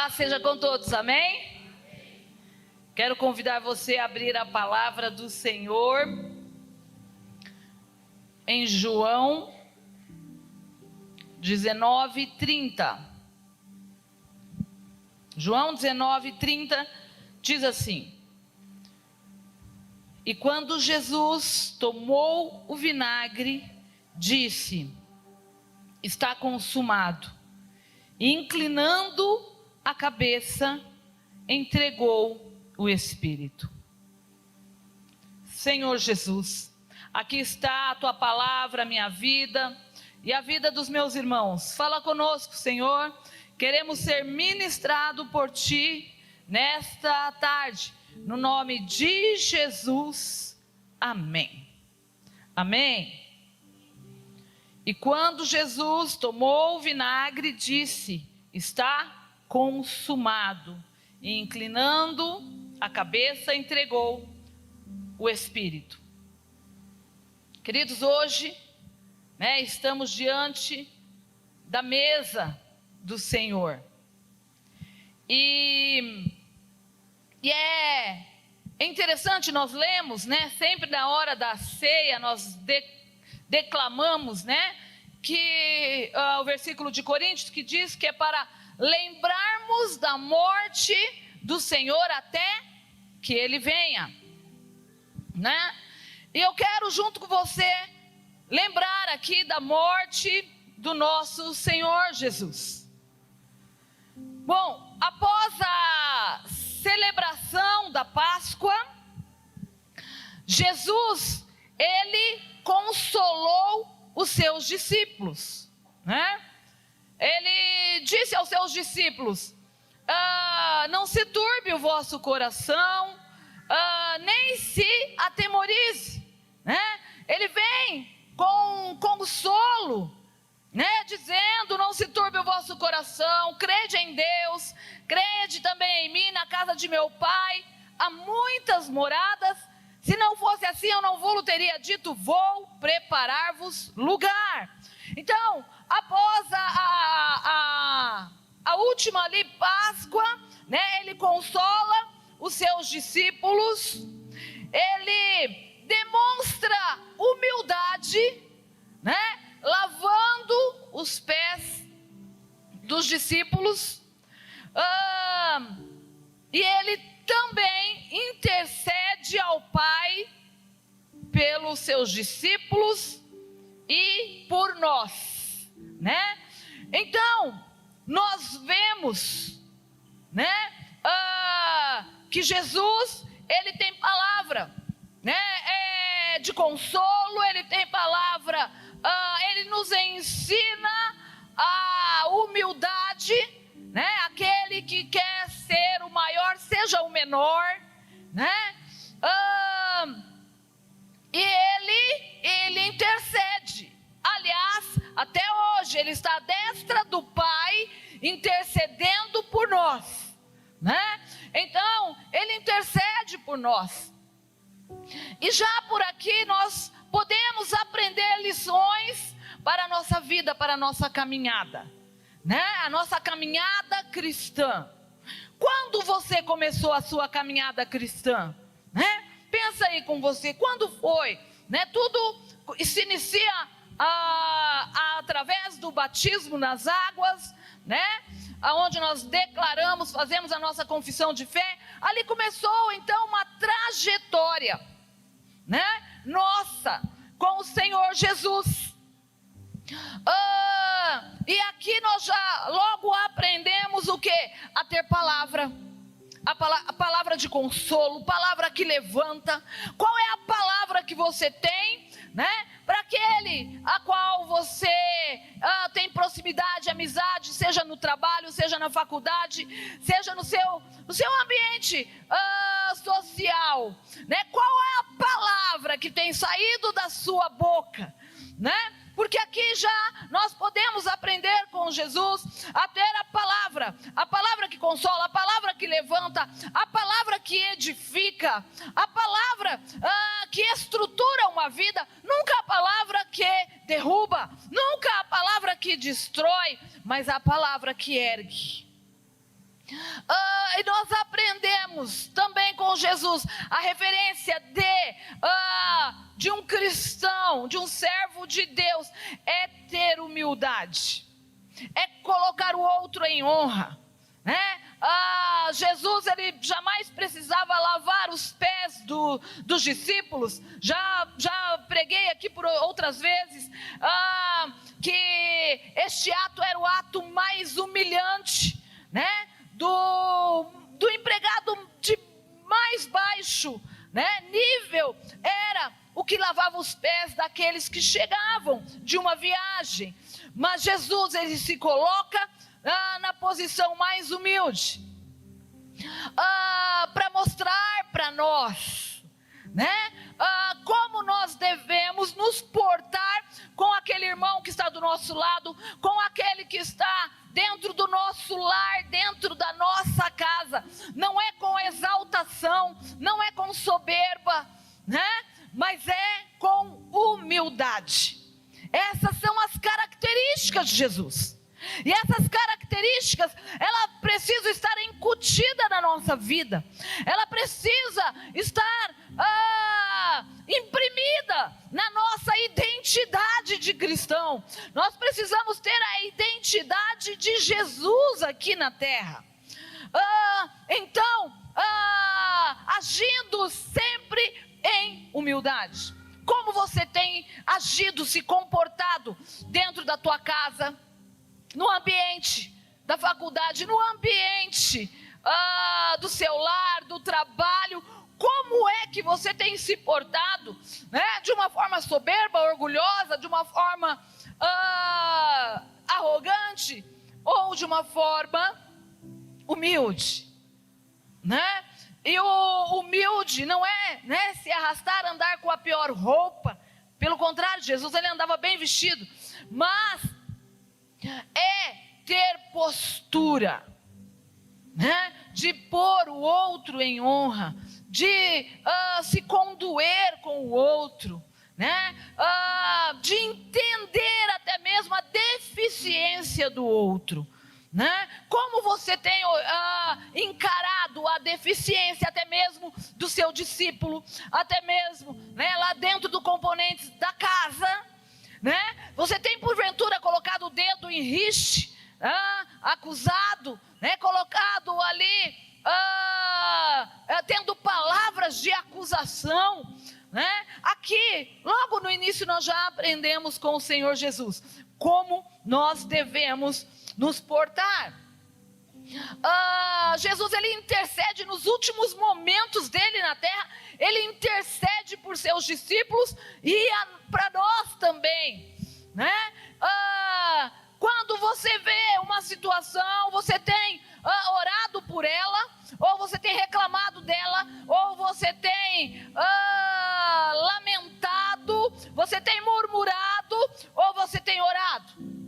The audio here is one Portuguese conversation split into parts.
Paz seja com todos, amém? Quero convidar você a abrir a palavra do Senhor em João 19:30. João 19:30 diz assim: E quando Jesus tomou o vinagre, disse: Está consumado. E inclinando a cabeça, entregou o Espírito. Senhor Jesus, aqui está a tua palavra, a minha vida e a vida dos meus irmãos. Fala conosco, Senhor. Queremos ser ministrados por ti nesta tarde. No nome de Jesus. Amém. Amém. E quando Jesus tomou o vinagre, disse: Está consumado. E inclinando a cabeça, entregou o Espírito. Queridos, hoje, estamos diante da mesa do Senhor. E é interessante, nós lemos, sempre na hora da ceia, nós declamamos, que o versículo de Coríntios que diz que é para lembrarmos da morte do Senhor até que Ele venha, E eu quero junto com você lembrar aqui da morte do nosso Senhor Jesus. Bom, após a celebração da Páscoa, Jesus, Ele consolou os seus discípulos, Ele disse aos seus discípulos: não se turbe o vosso coração, nem se atemorize, Ele vem com consolo, dizendo: não se turbe o vosso coração, crede em Deus, crede também em mim. Na casa de meu Pai há muitas moradas. Se não fosse assim, eu não vou teria dito: vou preparar-vos lugar. Então, após a última ali Páscoa, Ele consola os seus discípulos. Ele demonstra humildade, lavando os pés dos discípulos. E Ele também intercede ao Pai pelos seus discípulos e por nós, Então, nós vemos, que Jesus, Ele tem palavra, de consolo, Ele tem palavra, Ele nos ensina a humildade, aquele que quer ser o maior, seja o menor, e Ele intercede. Aliás, até hoje Ele está à destra do Pai, intercedendo por nós, Então, Ele intercede por nós. E já por aqui nós podemos aprender lições para a nossa vida, para a nossa caminhada, a nossa caminhada cristã. Quando você começou a sua caminhada cristã? Pensa aí com você, quando foi? Tudo se inicia através do batismo nas águas, onde nós declaramos, fazemos a nossa confissão de fé. Ali começou então uma trajetória, nossa, com o Senhor Jesus. E aqui nós já logo aprendemos o que? A ter palavra, a palavra de consolo, palavra que levanta. Qual é a palavra que você tem, para aquele a qual você tem proximidade, amizade, seja no trabalho, seja na faculdade, seja no seu ambiente social, Qual é a palavra que tem saído da sua boca, Porque aqui já nós podemos aprender com Jesus a ter a palavra que consola, a palavra que levanta, a palavra que edifica, a palavra que estrutura uma vida, nunca a palavra que derruba, nunca a palavra que destrói, mas a palavra que ergue. E nós aprendemos também com Jesus a referência de um cristão, de um servo de Deus, é ter humildade, é colocar o outro em honra, né? Jesus, ele jamais precisava lavar os pés dos discípulos. Já preguei aqui por outras vezes que este ato era o ato mais humilhante, né? Do empregado de mais baixo, né, nível, era o que lavava os pés daqueles que chegavam de uma viagem. Mas Jesus, ele se coloca na posição mais humilde, para mostrar para nós, né, como nós devemos nos portar com aquele irmão que está do nosso lado, com aquele que está dentro do nosso lar, dentro da nossa casa. Não é com exaltação, não é com soberba, né, mas é com humildade. Essas são as características de Jesus. E essas características, ela precisa estar incutida na nossa vida. Ela precisa estar imprimida na nossa identidade de cristão. Nós precisamos ter a identidade de Jesus aqui na terra. Então, agindo sempre em humildade. Como você tem agido, se comportado dentro da tua casa, no ambiente da faculdade, no ambiente do seu lar, do trabalho? Como é que você tem se portado, né? De uma forma soberba, orgulhosa, de uma forma arrogante, ou de uma forma humilde, né? E o humilde não é, né, se arrastar, andar com a pior roupa. Pelo contrário, Jesus, ele andava bem vestido, mas é ter postura, né, de pôr o outro em honra, de se condoer com o outro, né, de entender até mesmo a deficiência do outro, né? Como você tem encarado a deficiência até mesmo do seu discípulo, até mesmo, né, lá dentro do componente da casa, né? Você tem porventura colocado o dedo em riste, acusado, né, colocado ali, tendo palavras de acusação, né? Aqui, logo no início, nós já aprendemos com o Senhor Jesus como nós devemos nos portar. Jesus, ele intercede nos últimos momentos dele na terra. Ele intercede por seus discípulos e para nós também, né? Quando você vê uma situação, você tem orado por ela, ou você tem reclamado dela, ou você tem lamentado, você tem murmurado, ou você tem orado.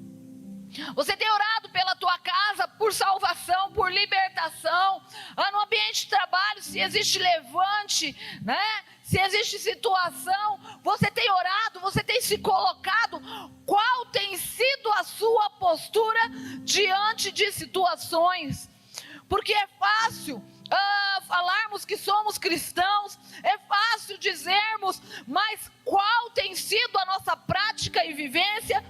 Você tem orado pela tua casa, por salvação, por libertação, no ambiente de trabalho, se existe levante, né? Se existe situação, você tem orado, você tem se colocado. Qual tem sido a sua postura diante de situações? Porque é fácil falarmos que somos cristãos, é fácil dizermos, mas qual tem sido a nossa prática e vivência?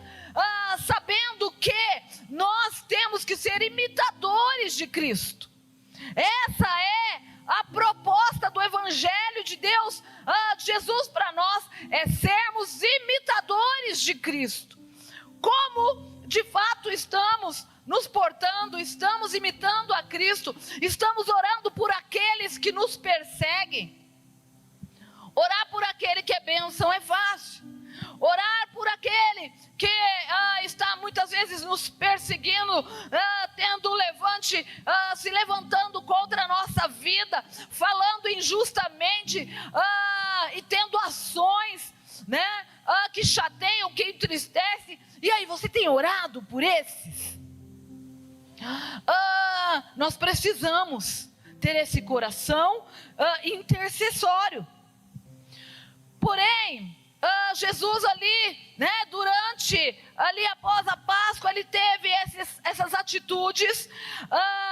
Sabendo que nós temos que ser imitadores de Cristo. Essa é a proposta do Evangelho de Deus, de Jesus para nós, é sermos imitadores de Cristo. Como de fato estamos nos portando, estamos imitando a Cristo, estamos orando por aqueles que nos perseguem. Orar por aquele que é bênção é fácil. Orar por aquele que está muitas vezes nos perseguindo, tendo levante, se levantando contra a nossa vida, falando injustamente, e tendo ações, né, que chateiam, que entristecem. E aí, você tem orado por esses? Nós precisamos ter esse coração intercessório. Porém, Jesus ali, né, ali após a Páscoa, ele teve essas atitudes.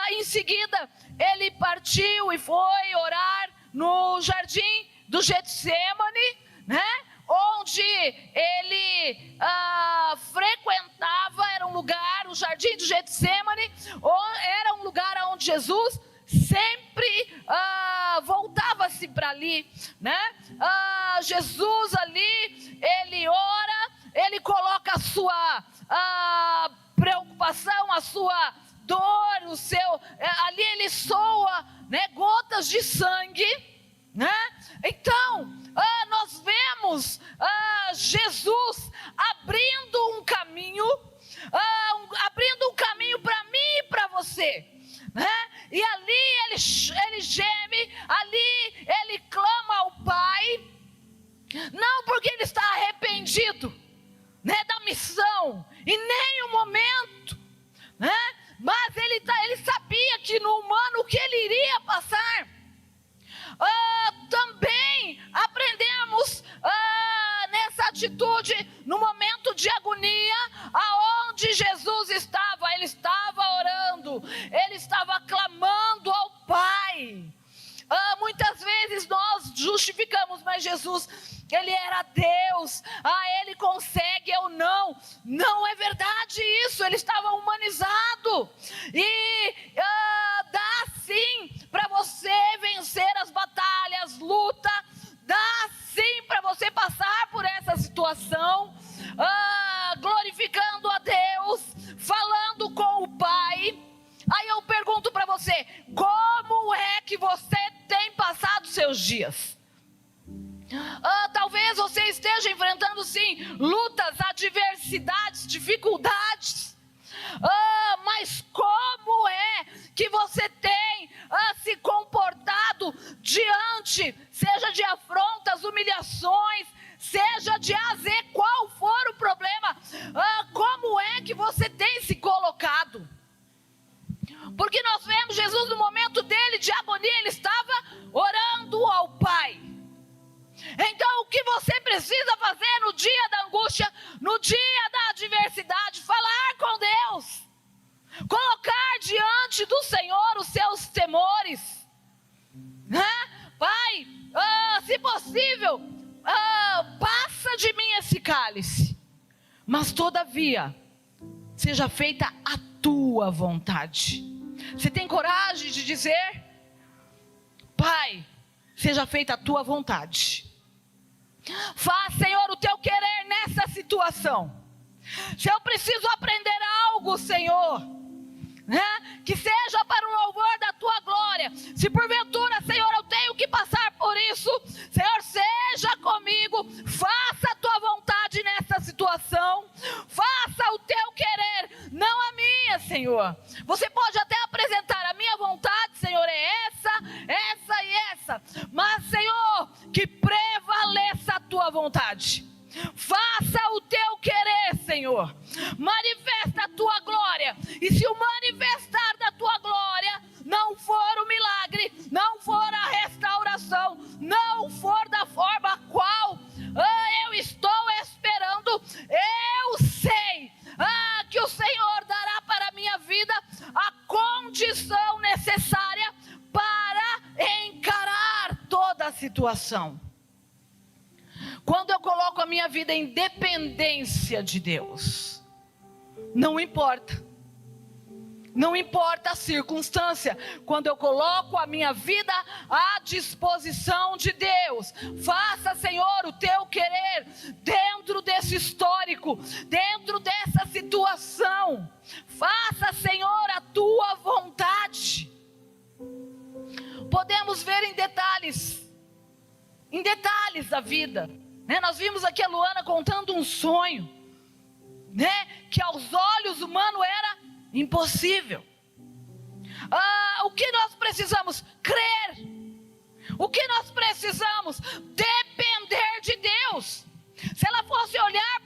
Em seguida, ele partiu e foi orar no jardim do Getsemane, né, onde ele frequentava. Era um lugar, o jardim do Getsemane, era um lugar onde Jesus sempre voltava-se para ali, né? Jesus ali, ele ora, ele coloca a sua preocupação, a sua dor, ali ele soa, né, gotas de sangue, né? Então, nós vemos Jesus abrindo um caminho, para mim e para você, né? E ali ele geme, ali ele clama ao Pai, não porque ele está arrependido, né, da missão, em nenhum momento, né? Mas ele sabia que no humano o que ele iria passar. Também aprendemos nessa atitude, no momento de agonia, aonde Jesus estava. Ele estava orando, ele estava clamando ao Pai. Muitas vezes nós justificamos, mas Jesus, ele era Deus, ele consegue, eu não. Não é verdade isso, ele estava humanizado. E dá sim para você vencer as batalhas, luta, dá sim para você passar por essa situação, glorificando a Deus, falando com o Pai. Aí eu pergunto para você, como é que você tem passado seus dias? Talvez você esteja enfrentando sim lutas, adversidades, dificuldades, mas como é que você tem se comportado diante, seja de afrontas, humilhações, seja de qual for o problema, como é que você tem se colocado? Porque nós vemos Jesus no momento dele de agonia, ele estava orando ao Pai. Então o que você precisa fazer no dia da angústia, no dia da adversidade? Falar com Deus, colocar diante do Senhor os seus temores, né? Pai, se possível, passa de mim esse cálice, mas todavia seja feita a tua vontade. Você tem coragem de dizer: Pai, seja feita a tua vontade. Faz, Senhor, o teu querer nessa situação. Se eu preciso aprender algo, Senhor, né, que seja para o louvor da tua glória. Se porventura, Senhor, eu tenho que passar por isso, Senhor, seja comigo. Faça a tua vontade nessa situação. Faça o teu querer, não a minha, Senhor. Você pode até apresentar: a minha vontade, Senhor, é essa e essa. Mas, Senhor, que prevaleça a tua vontade. Faça o teu querer, Senhor. Manifesta a tua glória. E se o manifestar da tua glória não for o milagre, não for a restauração, não for da forma a qual eu estou esperando, eu sei que o Senhor dará para a minha vida a condição necessária para encarar toda a situação. Quando eu coloco a minha vida em dependência de Deus, não importa a circunstância, quando eu coloco a minha vida à disposição de Deus, faça, Senhor, o teu querer, dentro desse histórico, dentro dessa situação, faça, Senhor, a tua vontade. Podemos ver em detalhes da vida, né? Nós vimos aqui a Luana contando um sonho, né, que aos olhos humanos era impossível. O que nós precisamos? Crer. O que nós precisamos? Depender de Deus. Se ela fosse olhar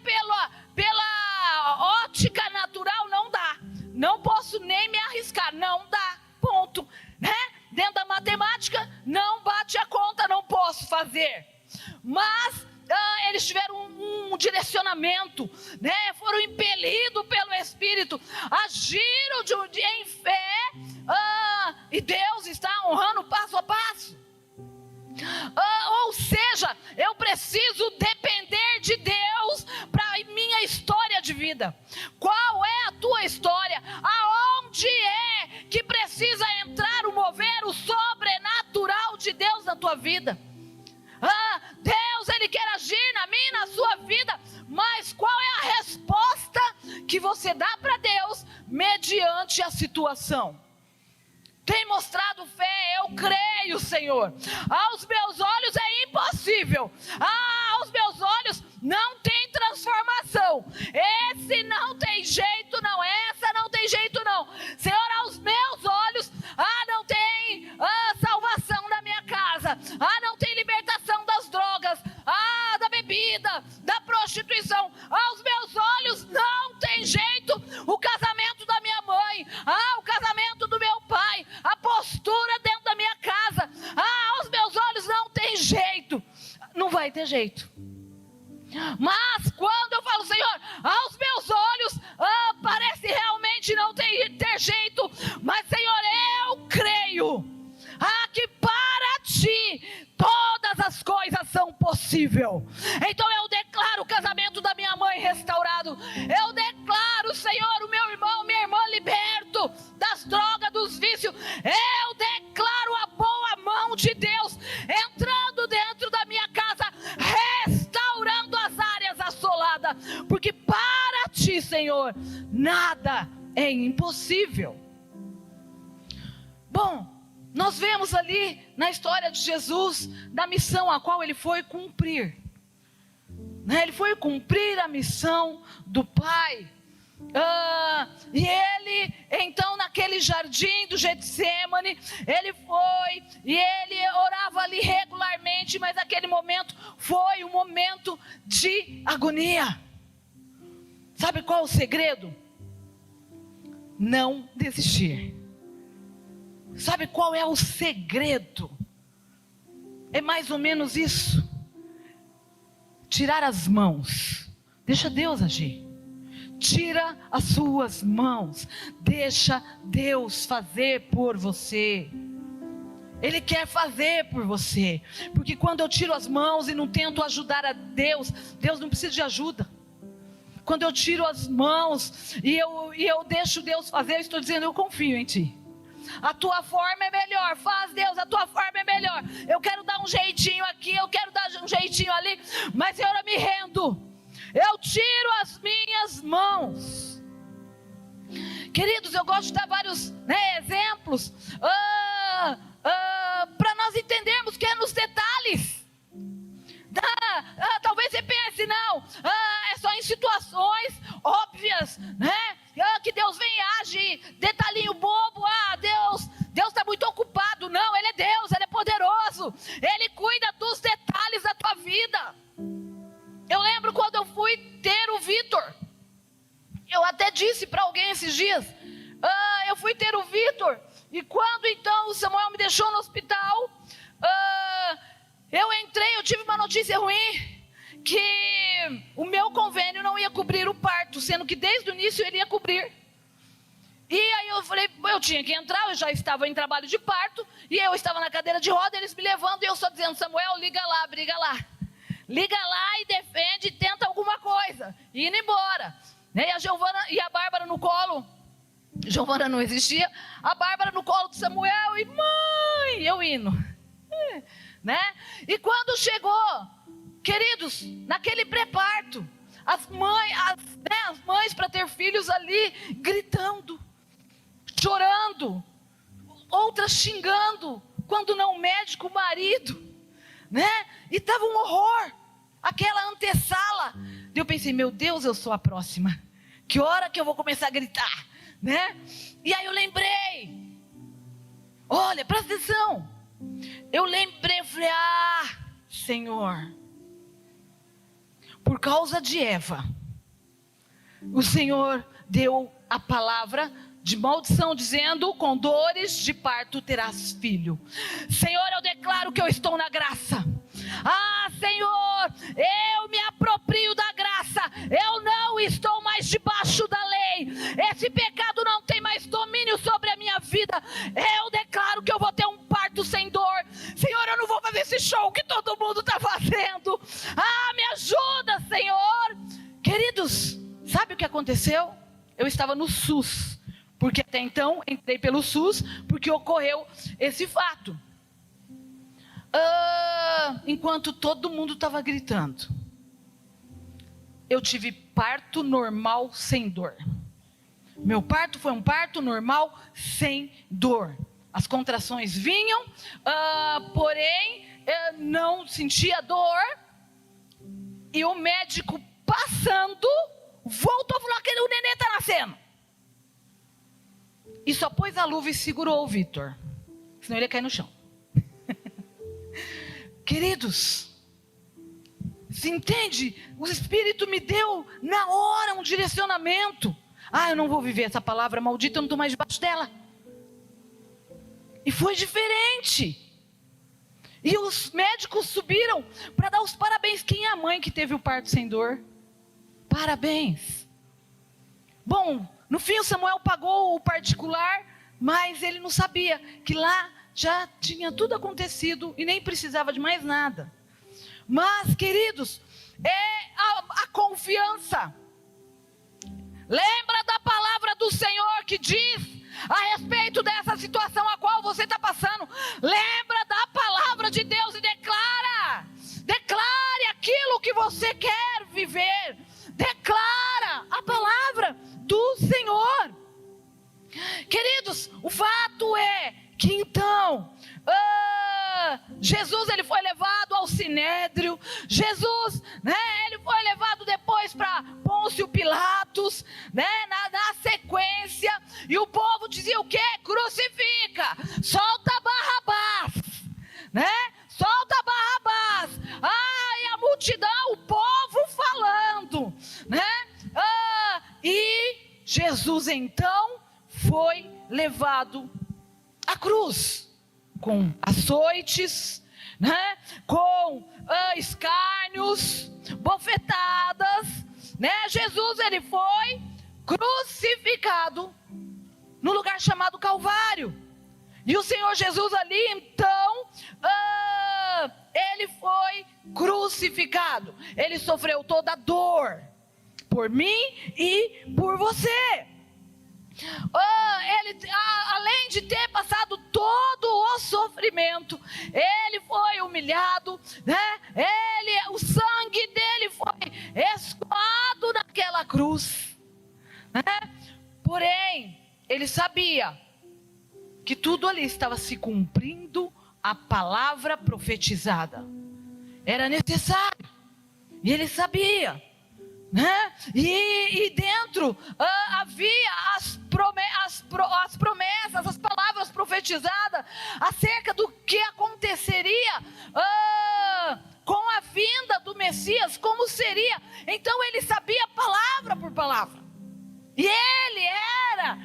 pela ótica natural, não dá. Não posso nem me arriscar, não dá, ponto, né? Dentro da matemática, não bate a conta, não posso fazer. Mas eles tiveram um direcionamento, né? Foram impelidos pelo Espírito, agiram em fé, e Deus está honrando passo a passo. Ou seja, eu preciso depender de Deus para a minha história de vida. Qual é a tua história? Aonde é que precisa entrar o mover, o sobrenatural de Deus na tua vida? Deus, Ele quer agir na minha e na sua vida, mas qual é a resposta que você dá para Deus mediante a situação? Tem mostrado fé, eu creio, Senhor. Aos meus olhos é impossível. Aos meus olhos não tem transformação. Esse não tem jeito não, essa não tem jeito não. Senhor, aos meus olhos, não tem salvação na minha casa. Não tem libertação das drogas, da bebida, da prostituição. Aos meus olhos não tem jeito o casamento da minha mãe, o casamento do meu pai, a postura dentro da minha casa. Aos meus olhos não tem jeito. Não vai ter jeito. Mas quando eu falo, Senhor, aos meus olhos parece realmente não ter jeito, mas Senhor, eu creio que para ti todas as coisas são possíveis. Então eu declaro o casamento da minha mãe restaurado. Eu declaro, Senhor, o meu irmão, minha irmã liberto das drogas, dos vícios. Eu declaro a boa mão de Deus entrando dentro da minha casa, restaurando as áreas assoladas, porque para ti, Senhor, nada é impossível. Bom, nós vemos ali na história de Jesus, da missão a qual ele foi cumprir. Ele foi cumprir a missão do Pai. E ele, então, naquele jardim do Getsemane, ele foi e ele orava ali regularmente, mas aquele momento foi um momento de agonia. Sabe qual é o segredo? Não desistir. Sabe qual é o segredo? É mais ou menos isso. Tirar as mãos. Deixa Deus agir. Tira as suas mãos. Deixa Deus fazer por você. Ele quer fazer por você. Porque quando eu tiro as mãos e não tento ajudar a Deus, Deus não precisa de ajuda. Quando eu tiro as mãos e eu deixo Deus fazer, eu estou dizendo, eu confio em ti. A tua forma é melhor, faz Deus, a tua forma é melhor. Eu quero dar um jeitinho aqui, eu quero dar um jeitinho ali, mas Senhor, eu me rendo. Eu tiro as minhas mãos. Queridos, eu gosto de dar vários exemplos para nós entendermos que é nos detalhes. Talvez você pense, não, é só em situações óbvias, né? Que Deus vem e age, detalhinho bobo, Deus está muito ocupado. Não, Ele é Deus, Ele é poderoso, Ele cuida dos detalhes da tua vida. Eu lembro quando eu fui ter o Vitor, eu até disse para alguém esses dias, eu fui ter o Vitor, e quando então o Samuel me deixou no hospital, eu entrei, eu tive uma notícia ruim, que o meu convênio não ia cobrir o parto, sendo que desde o início ele ia cobrir. E aí eu falei, eu tinha que entrar, eu já estava em trabalho de parto, e eu estava na cadeira de roda, eles me levando, e eu só dizendo, Samuel, liga lá, briga lá. Liga lá e defende, tenta alguma coisa, e indo embora. E a Giovana e a Bárbara no colo, Giovana não existia, a Bárbara no colo de Samuel, e mãe, eu indo. Né? E quando chegou, queridos, naquele pré-parto, as mães para ter filhos ali, gritando, chorando, outras xingando, quando não o médico, o marido, né? E estava um horror, aquela antessala. Eu pensei, meu Deus, eu sou a próxima, que hora que eu vou começar a gritar, né? E aí eu lembrei, olha, presta atenção, eu lembrei, falei, Senhor, por causa de Eva, o Senhor deu a palavra de maldição, dizendo, com dores de parto terás filho. Senhor, eu declaro que eu estou na graça. Senhor, eu me aproprio da graça, eu não estou mais debaixo da lei, esse pecado não tem mais domínio sobre a minha vida, eu declaro que eu vou ter um parto sem dor. Senhor, eu não vou fazer esse show que todo mundo está fazendo. Me ajuda, Senhor. Queridos, sabe o que aconteceu? Eu estava no SUS, porque até então entrei pelo SUS, porque ocorreu esse fato. Enquanto todo mundo estava gritando, eu tive parto normal sem dor. Meu parto foi um parto normal sem dor. As contrações vinham, porém eu não sentia dor. E o médico passando, voltou a falar que o neném está nascendo. E só pôs a luva e segurou o Vitor, senão ele ia cair no chão. Queridos, se entende? O Espírito me deu na hora um direcionamento. Eu não vou viver essa palavra maldita, eu não estou mais debaixo dela. E foi diferente. E os médicos subiram para dar os parabéns. Quem é a mãe que teve o parto sem dor? Parabéns. Bom, no fim o Samuel pagou o particular, mas ele não sabia que lá já tinha tudo acontecido e nem precisava de mais nada. Mas, queridos, é a confiança. Lembra da palavra do Senhor que diz a respeito dessa situação a qual você está passando. Lembra da palavra de Deus e declare aquilo que você quer viver. Declara a palavra do Senhor. Queridos, o fato é que então Jesus, ele foi levado ao Sinédrio. Jesus, ele foi levado depois para Pôncio Pilatos, na sequência, e o povo dizia o quê? Crucifica, solta Barrabás, solta Barrabás. E a multidão, o povo falando, e Jesus então foi levado à cruz, com açoites, com escárnios, bofetadas, Jesus, ele foi crucificado no lugar chamado Calvário. E o Senhor Jesus ali, então, ele foi crucificado. Ele sofreu toda a dor por mim e por você. Ele, além de ter passado todo o sofrimento, ele foi humilhado, o sangue dele foi escoado naquela cruz, porém, ele sabia que tudo ali estava se cumprindo, a palavra profetizada, era necessário, e ele sabia, e dentro havia as promessas, as palavras profetizadas acerca do que aconteceria com a vinda do Messias, como seria. Então ele sabia palavra por palavra, e ele era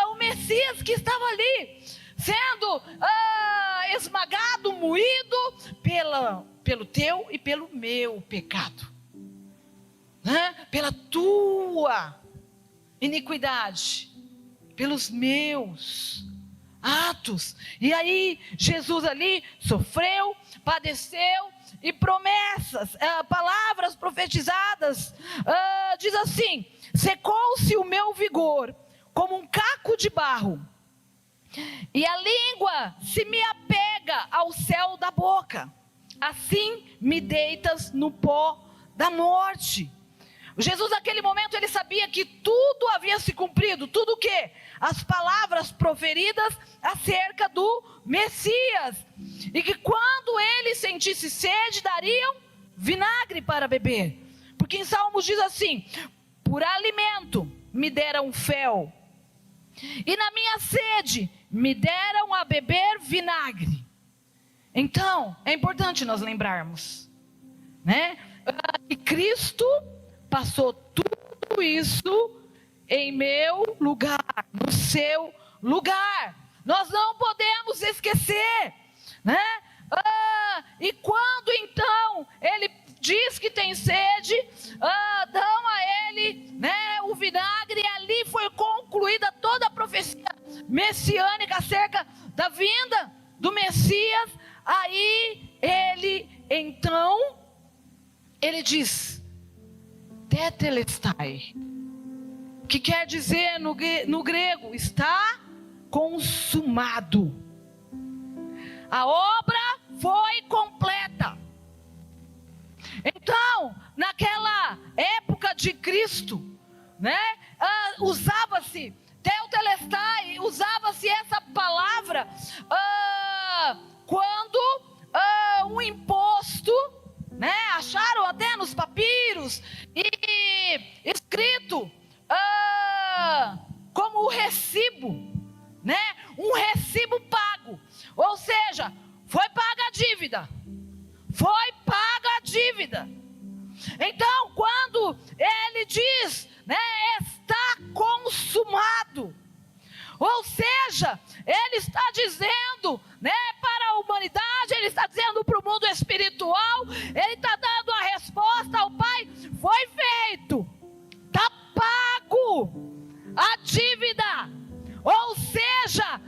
o Messias que estava ali, sendo esmagado, moído pelo teu e pelo meu pecado, pela tua iniquidade, pelos meus atos. E aí Jesus ali sofreu, padeceu, e promessas, palavras profetizadas, diz assim: secou-se o meu vigor como um caco de barro, e a língua se me apega ao céu da boca, assim me deitas no pó da morte. Jesus naquele momento ele sabia que tudo havia se cumprido. Tudo o quê? As palavras proferidas acerca do Messias, e que quando ele sentisse sede, dariam vinagre para beber, porque em Salmos diz assim: por alimento me deram fel, e na minha sede me deram a beber vinagre. Então é importante nós lembrarmos, que Cristo passou tudo isso em meu lugar, no seu lugar. Nós não podemos esquecer, e quando então do Messias, aí ele diz, tetelestai, que quer dizer no grego, está consumado. A obra foi completa. Então, naquela época de Cristo, né, usava-se tetelestai, usava-se essa palavra quando um imposto, né, acharam até nos papiros e escrito como o recibo, né, um recibo pago, ou seja, foi paga a dívida. Foi paga a dívida. Então, quando ele diz, né, está consumado, ou seja, ele está dizendo, né, para a humanidade, ele está dizendo para o mundo espiritual, ele está dando a resposta ao Pai: foi feito, está pago a dívida, ou seja,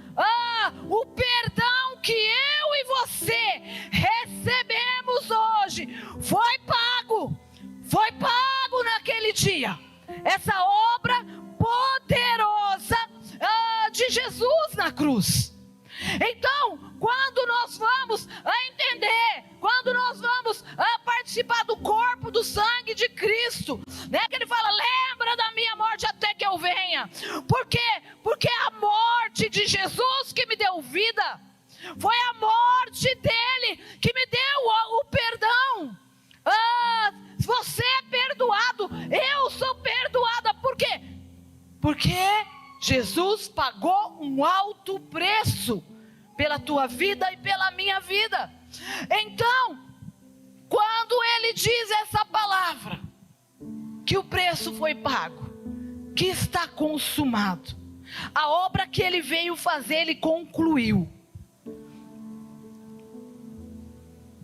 o perdão que eu e você recebemos hoje foi pago naquele dia. Essa obra poderosa de Jesus na cruz. Então, quando nós vamos entender, quando nós vamos participar do corpo, do sangue de Cristo, né, que ele fala, lembra da minha morte até que eu venha. Por quê? Porque a morte de Jesus que me deu vida, foi a morte dele que me deu o perdão. Você é perdoado, eu sou perdoada. Por quê? Porque Jesus pagou um alto preço pela tua vida e pela minha vida. Então, quando ele diz essa palavra, que o preço foi pago, que está consumado, a obra que ele veio fazer, ele concluiu,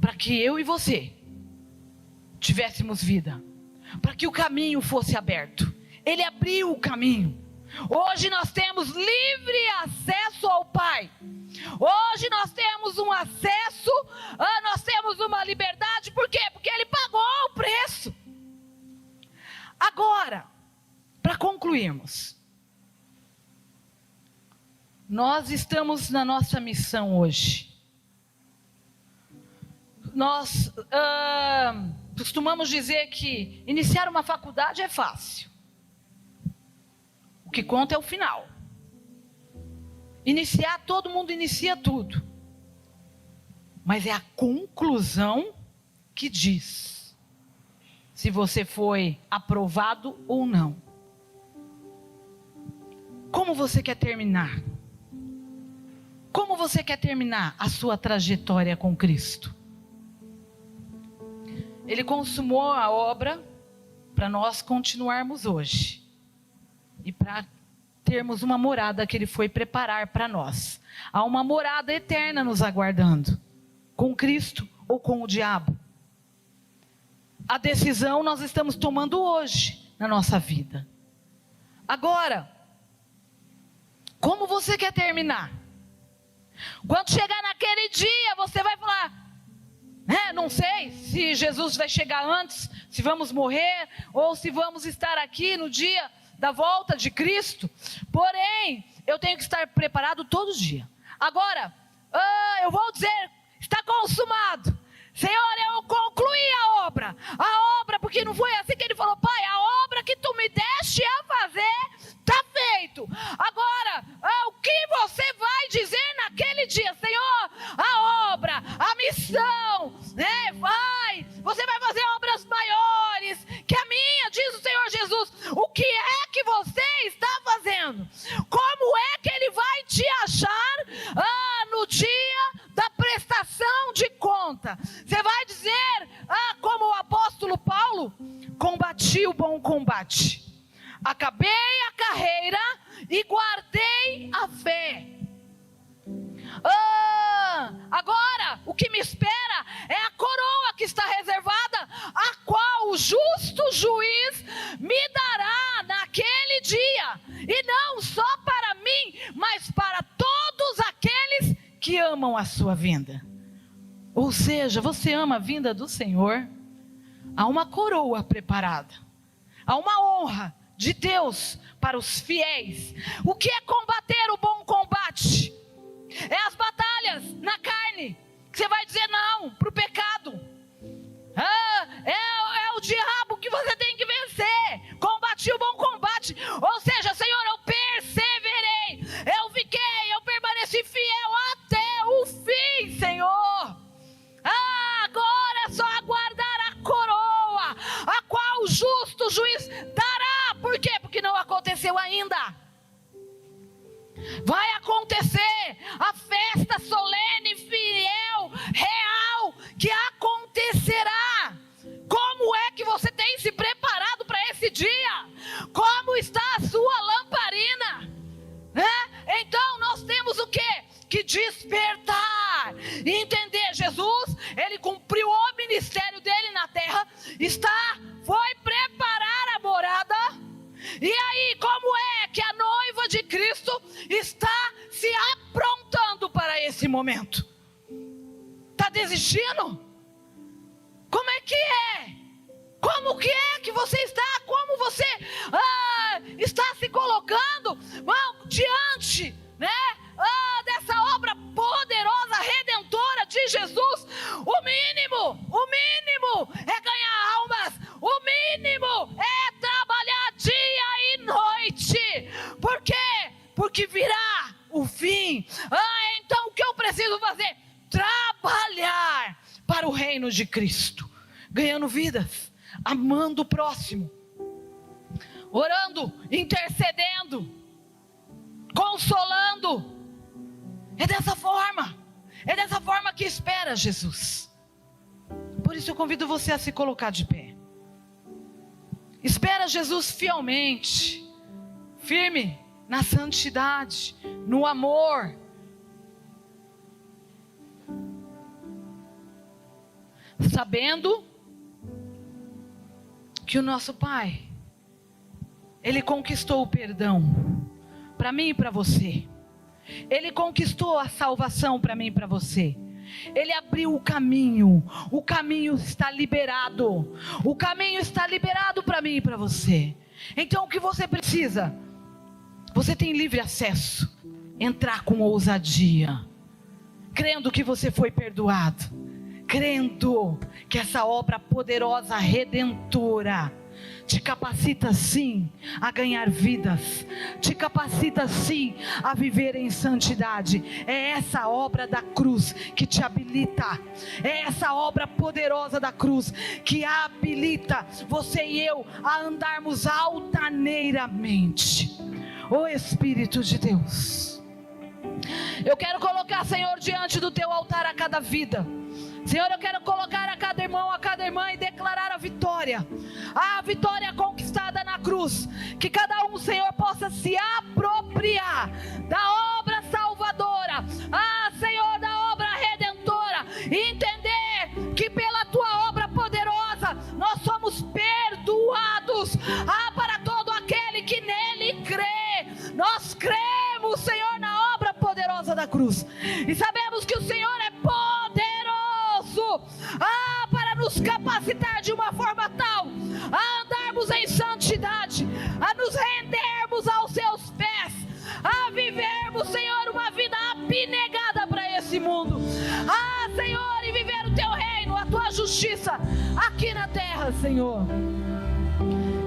para que eu e você tivéssemos vida, para que o caminho fosse aberto. Ele abriu o caminho. Hoje nós temos livre acesso ao Pai. Hoje nós temos um acesso, nós temos uma liberdade. Por quê? Porque ele pagou o preço. Agora, para concluirmos, nós estamos na nossa missão hoje. Nós costumamos dizer que iniciar uma faculdade é fácil. O que conta é o final. Iniciar, todo mundo inicia tudo. Mas é a conclusão que diz se você foi aprovado ou não. Como você quer terminar? Como você quer terminar a sua trajetória com Cristo? Ele consumou a obra para nós continuarmos hoje. E para termos uma morada que ele foi preparar para nós. Há uma morada eterna nos aguardando. Com Cristo ou com o diabo. A decisão nós estamos tomando hoje na nossa vida. Agora, como você quer terminar? Quando chegar naquele dia, você vai falar, não sei se Jesus vai chegar antes, se vamos morrer, ou se vamos estar aqui no dia da volta de Cristo. Porém, eu tenho que estar preparado todo dia. Agora, eu vou dizer, está consumado. Senhor, eu concluí a obra, porque não foi assim que ele falou, Pai, a obra que tu me deste a fazer, está feito. Agora, o que você vai dizer naquele dia? Senhor, a obra, a missão, né? Você vai fazer obras maiores que a minha, diz o Senhor Jesus. O que é que você está fazendo? Como é que ele vai te achar no dia da prestação de conta? Você vai dizer, como o apóstolo Paulo, combati o bom combate, acabei a carreira e guardei a fé. Agora, o que me espera é a coroa que está reservada, a qual o justo juiz me dará naquele dia, e não só para mim, mas para todos aqueles que amam amam a sua vinda. Ou seja, você ama a vinda do Senhor. Há uma coroa preparada. Há uma honra de Deus para os fiéis. O que é combater o bom combate? É as batalhas na carne, que você vai dizer não para o pecado. É o diabo que você tem que vencer. Combati o bom combate. Ou seja, Senhor, eu perseverei, eu permaneci fiel até o fim, Senhor. Agora é só aguardar a coroa, a qual o justo juiz dará. Por quê? Porque não aconteceu ainda. Vai acontecer a festa solene, fiel, real, que acontecerá. Como é que você tem se preparado para esse dia? Como está a sua lamparina? Então nós temos o quê? Que despertar e entender. Jesus, ele cumpriu o ministério dele na terra, foi preparar a morada. E aí, como é que a noiva de Cristo está se aprontando para esse momento? Está desistindo? Como é que é? Como que é que você está? Como você está se colocando diante, dessa obra poderosa, redentora de Jesus? O mínimo é ganhar almas. O mínimo é trabalhar dia e noite. Por quê? Porque virá o fim. Então o que eu preciso fazer? Trabalhar para o reino de Cristo, ganhando vidas, amando o próximo, orando, intercedendo, consolando. É dessa forma que espera Jesus. Por isso eu convido você a se colocar de pé. Espera Jesus fielmente, firme na santidade, no amor. Sabendo que o nosso Pai, Ele conquistou o perdão para mim e para você. Ele conquistou a salvação para mim e para você. Ele abriu o caminho está liberado. O caminho está liberado para mim e para você. Então o que você precisa? Você tem livre acesso. Entrar com ousadia, crendo que você foi perdoado, crendo que essa obra poderosa, redentora, te capacita sim a ganhar vidas, te capacita sim a viver em santidade. É essa obra da cruz que te habilita, é essa obra poderosa da cruz que habilita você e eu a andarmos altaneiramente. Ó Espírito de Deus, eu quero colocar, Senhor, diante do teu altar a cada vida. Senhor, eu quero colocar a cada irmão, a cada irmã e declarar a vitória conquistada na cruz. Que cada um, Senhor, possa se apropriar da obra salvadora, Senhor, da obra redentora, e entender que pela tua obra poderosa nós somos perdoados, para todo aquele que nele crê. Nós cremos, Senhor, na obra poderosa da cruz, e sabemos que o Senhor é poderoso para nos capacitar de uma forma tal a andarmos em santidade, a nos rendermos aos seus pés, a vivermos, Senhor, uma vida abnegada para esse mundo, Senhor, e viver o teu reino, a tua justiça aqui na terra, Senhor.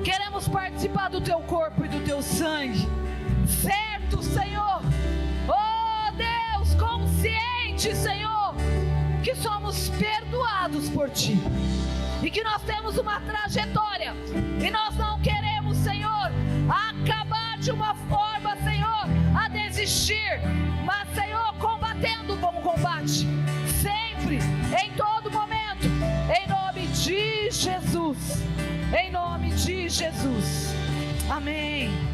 Queremos participar do teu corpo e do teu sangue, certo, Senhor? Oh Deus, consciente, Senhor, que somos perdoados por ti, e que nós temos uma trajetória, e nós não queremos, Senhor, acabar de uma forma, Senhor, a desistir, mas, Senhor, combatendo o bom combate, sempre, em todo momento, em nome de Jesus, em nome de Jesus, amém.